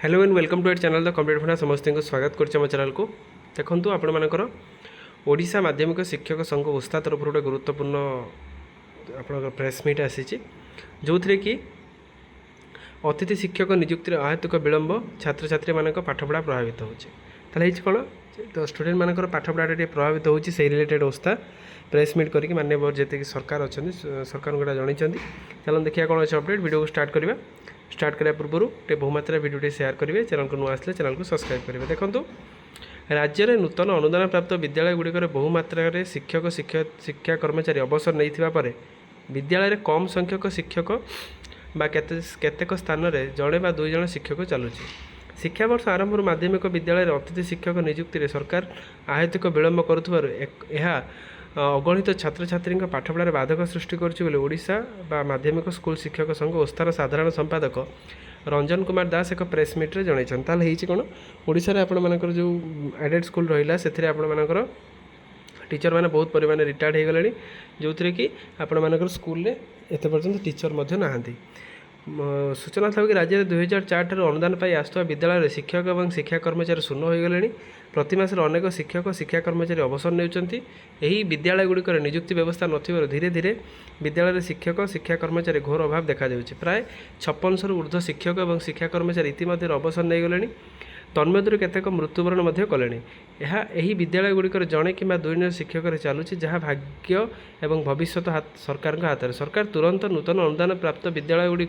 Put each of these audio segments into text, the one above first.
Hello and welcome to at channel the complete फंडा समस्त को स्वागत कर चैनल को देखो आपणकर ओडिशा माध्यमिक शिक्षक संघ ओस्ता तरफ गोटे गुरुत्वपूर्ण आप प्रेस मीट आसी जो थे कि अतिथि शिक्षक नियुक्ति अहेतुक विलंब छात्र छात्री मान पाठपढ़ा प्रभावित होते कौन तो स्टूडेंट मानकर पाठपढ़ा प्रभावित हो रिलेटेड ओस्ता प्रेस मीट करके माननीय जी सरकार अच्छा सरकार गोटा जनई चलो देखिए कौन अच्छे अपडेट वीडियो को स्टार्ट करने पूर्व बहुमात्रा वीडियो शेयर करेंगे चैनल को नुआ आसले चैनल को सब्सक्राइब करेंगे देखो राज्य में नूतन अनुदान प्राप्त विद्यालय गुड़िक बहुमात्रा शिक्षक शिक्षा कर्मचारी अवसर नहीं विद्यालय कम संख्यक शिक्षक केतेक स्थान में जड़े बा दुई जन शिक्षक चलुची शिक्षा वर्ष आरंभ माध्यमिक विद्यालय अतिथि शिक्षक नियुक्ति सरकार आहेतुक विलंब करुवर अगणित छात्र छात्री पाठपढ़ार बाधक सृष्टि करोडिशा माध्यमिक स्कूल शिक्षक संघ ओस्तार साधारण संपादक रंजन कुमार दास एक प्रेस मीट्रे जनई कौन ओडिशा आपर जो एडेड स्कूल रहा से आपर टीचर मैंने बहुत परिमाण रिटायर्ड हो गले जो थे कि आपर स्कूल एत पर्यंत टीचर नहांती सूचना था कि राज्य में 2004 ठार अनुदान पाई आसुवा विद्यालय शिक्षक और शिक्षा कर्मचारी शून्य हो गले प्रतिमास अनेक शिक्षक शिक्षा कर्मचारी अवसर नेउछंती विद्यालय गुड़िक नियुक्ति व्यवस्था नथिबारु धीरे धीरे विद्यालय शिक्षक शिक्षा कर्मचारी घोर अभाव देखा प्राय 5600 ऊर्ध्व शिक्षक और शिक्षा कर्मचारी इतिमध्य अवसर नहीं गले तन्मध्य केतेक मृत्युवरण कले यही विद्यालय गुड़िक जड़े कि दुई जन शिक्षक चलुची जहाँ भाग्य एवं भविष्य सरकार हाथ में सरकार तुरंत नूतन अनुदान प्राप्त विद्यालय गुड़ी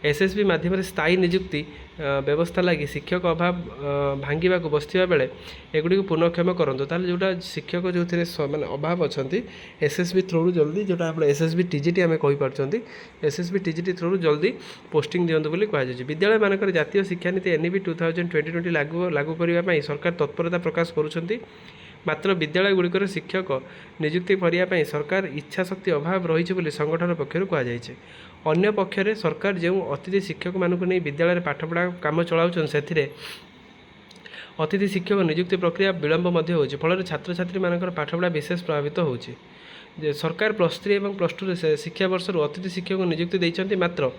एसएसबी माध्यम स्थायी नियुक्ति व्यवस्था लगी शिक्षक अभाव भांगा बसवा बेले एगुड़ी पुनःक्षम करूँ ताल जोटा शिक्षक जो थे मैंने अभाव अच्छा एसएसबी थ्रू जल्दी जोटा आप एसएसबी टीजीटी आम कहीपी एसएसबी टीजीटी थ्रू जल्दी पोस्टिंग दिंतु बोली कहुच्छे विद्यालय मानक जातीय शिक्षा नीति एनईपी 2020 लागू करने सरकार तत्परता प्रकाश करुँच मात्र विद्यालय गुड़िकर शिक्षक नियुक्ति करने सरकार इच्छा शक्ति अभाव रही संगठन पक्षर कहुई अन्य पक्षरे सरकार जो अतिथि शिक्षक मानक नहीं विद्यालय पाठपढ़ा काम चलाउछन से अतिथि शिक्षक नियुक्ति प्रक्रिया विलंब फल छात्र छात्री मानकर पाठपढ़ा विशेष प्रभावित होची सरकार +3 और +2 शिक्षा वर्ष अतिथि शिक्षक नियुक्ति देइछन्ति मात्र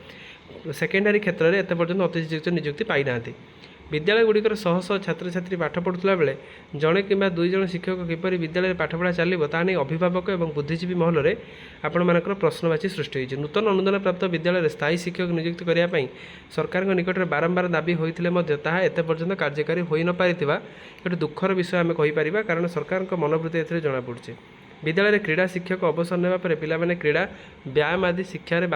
सेकेंडरी क्षेत्र में एत पर्यंत अतिथि शिक्षक नियुक्ति पाई नांती विद्यालय गुड़िकर शह शह छात्र छात्री पाठ पढ़ुला बेले जड़े कि दुई जन शिक्षक किपर विद्यालय पाठपढ़ा चलो ताने अभिभावक और बुद्धिजीवी महल में आपण मानकर प्रश्नवाची सृष्टि होती नूतन अनुदान प्राप्त विद्यालय स्थायी शिक्षक नियुक्ति करने सरकार निकट में बारंबार दाबी होता एत पर्यंत कार्यकारी हो न पारि गोटे दुखर विषय आम कहीपर कारण सरकार मनोवृत्ति ए जमापड़ी विद्यालय क्रीड़ा शिक्षक अवसर नेबा परे पिलामाने क्रीड़ा व्यायाम आदि शिक्षण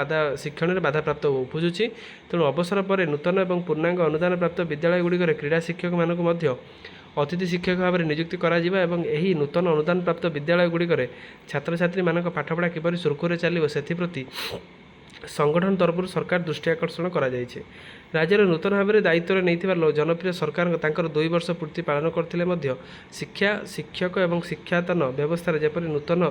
में बाधा प्राप्त उपजुची तेणु अवसर पर नूतन और पूर्णांग अनुदान प्राप्त विद्यालय गुड़िक क्रीड़ा शिक्षक मानक अतिथि शिक्षक भाव में नियुक्ति करा नूतन अनुदान प्राप्त विद्यालय गुड़िक छात्र छात्री मानक पाठपढ़ा किपर सुरखुरे चलो से संगठन तरफ सरकार दृष्टि आकर्षण करा राज्य में नूतन भाव में दायित्व नहीं जनप्रिय सरकार 2 वर्ष पूर्ति पालन करते शिक्षा शिक्षक और शिक्षातन व्यवस्था जपरी नूतन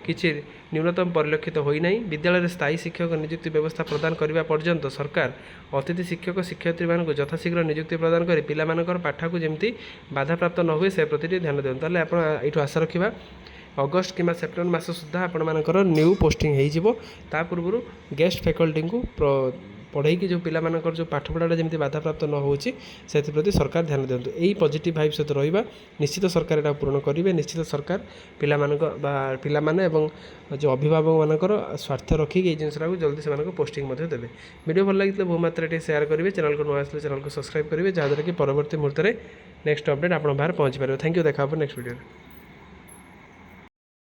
किसी न्यूनतम परिलक्षित होना विद्यालय स्थायी शिक्षक नियुक्ति व्यवस्था प्रदान करने पर्यंत सरकार अतिथि शिक्षक शिक्षयित्री मानक यथाशीघ्र नियुक्ति प्रदान कर पिलामानकर पाठ को जमी बाधा प्राप्त न हुए से प्रति ध्यान दिखाते ताले आप ये आशा रखा अगस्ट कि सेप्टेम्बर मास सुधा आपर न्यू पोस्टिंग हो पूर्व गेस्ट फैकल्टी को पढ़े जो पिलामानकर जो पाठपढ़ा जमी बाधा प्राप्त न होती सरकार ध्यान दिंतु यही पॉजिटिव भाइब सहित रहा निश्चित सरकार यहाँ पूरण करेंगे निश्चित सरकार पिलाने जो अभिभावक मानकर स्वार्थ रखिक जिनसा जल्दी से पोस्टिंग देते वीडियो भल लगे बहुमात्रा शेयर करेंगे चैनल को नुआ आसले चैनल को सब्सक्राइब करेंगे जहाँद्वारा कि परवर्ती मुहूर्त में नेक्स्ट अपडेट आप बाहर पहुँची पारे थैंक यू देखा नेक्स्ट वीडियो।